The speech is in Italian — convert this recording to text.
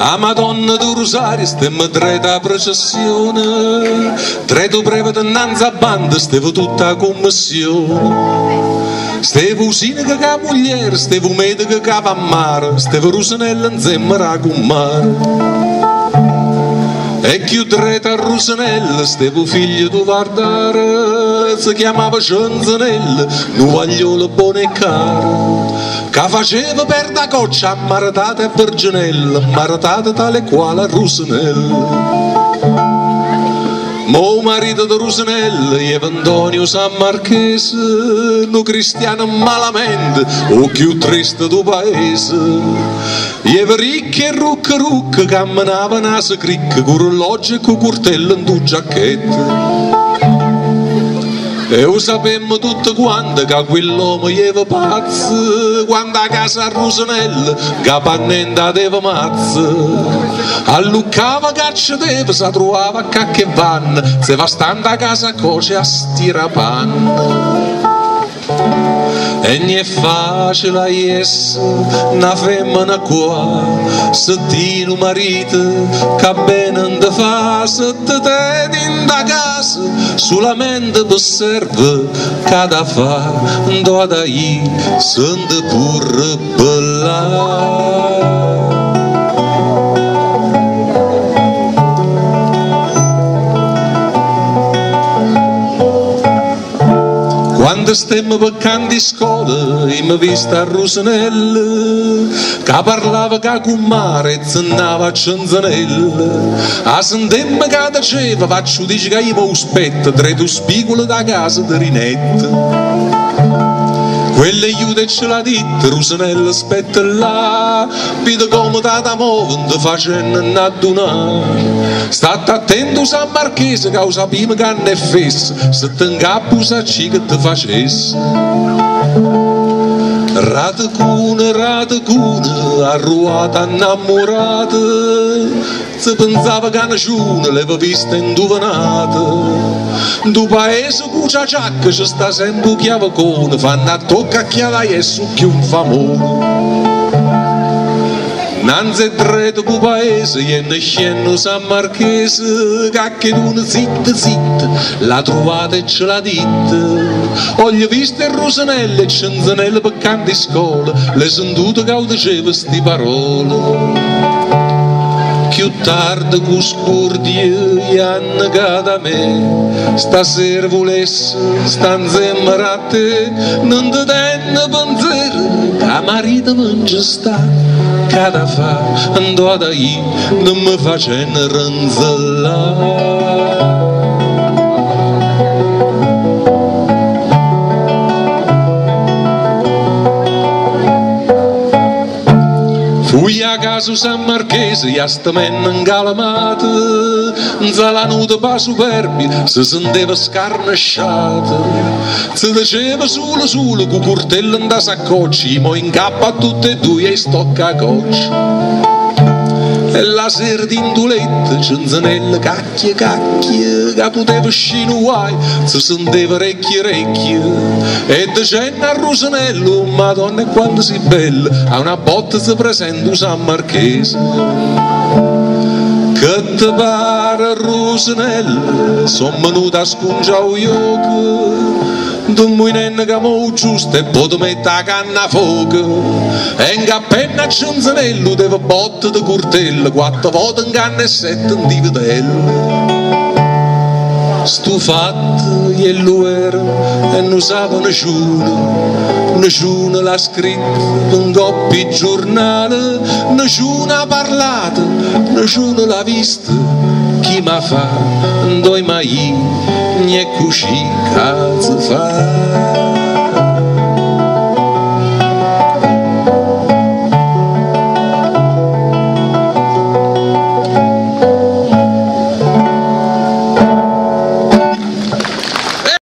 a Madonna del Rosario stemmo dreta processione, treto breve dinanzi a banda stavo tutta a commissione. Stevo usina che ca mogliere, stevo medico che va a mare, stevo Rosanella insieme a mare. E più dreta a Rosanella, stevo figlio di Vardare, si chiamava Cenzanella, nuagliolo buono e caro, che faceva per da coccia ammaratata a Virginella, ammaratata tale quale a Rosanella. Mo marito di Rosanella, Evo Antonio San Marchese, no cristiano malamente, o più triste do paese. Evo ricchi e rucca, camminava nasa cricca, con orologio e con coltello in due giacchette. E lo sapemmo tutti quanti che quell'uomo era pazzo, quando a casa a Rosanella che pannenda aveva mazzo. Alluccava caccia deve, si trovava a cacche vanna, se va stando a casa a coce a stirapanna. E non è facile a essere una femmina qua, se ti un marito che bene non ti fa, se ti tieni da casa solamente per serve che da fa, do da i sente pure bella. Quando stemmo peccando in scuola e mi vista a Rosanella che parlava con mare e zennava a Cenzanella, a sentemmo che diceva faccio dice che io mi aspetto dritto spigolo da casa di Rinetta. Quelle aiuta ce l'ha detta, Rosanella aspetta là, vede come da muovendo facendo adunare. State attento San Marchese che lo sappiamo che non è fesso, se ti ingappo sa che ti facesse. Ratacuna, arruata innamorata, si pensava che nessuno l'aveva vista induvanata. Du paese cuccia giacca ci sta sempre un chiavacone, fanno a tocca a chiavai e succhi un famone. Nanzi e dretto cu paese, ienne scenno San Marchese, che d'una zitta, la trovata e ce l'ha ditta. Ho visto il Rosanella e Cenzanella peccando in scuola, le sentute che diceva sti parole. Più tardi con scurdie hanno da me, stasera volesse sta insieme a te, non ti danno pensiero che marito mangia sta, che da fa andò da io, non mi facendo ranzellare. Fui a casa San Marchese e a sta menna incalamata, nzalanuta pa superbi, si sentiva scarnesciata. Si diceva solo, con coltello in da saccocci, mo incappa a tutte e due e stocca a cocci. E la sera d'induletta, Cenzanella cacchia, che poteva uscire guai, si sentiva recchie, e dicendo a Rosanello, Madonna quando si bella, a una botta si presenta San Marchese. Che te pare Rosanella, son venuta a scongiare io, d'un muinenno che mo giusto e poi ti mette la canna a fuoco, e in cappella a Cenzanello deve botte di coltello, 4 volte in canna e 7 in dividello. Stufato e lo era e non usava nessuno l'ha scritto in coppi giornale, nessuno ha parlato, nessuno l'ha visto, chi ma fa, non doi mai, niente così cazzo fa.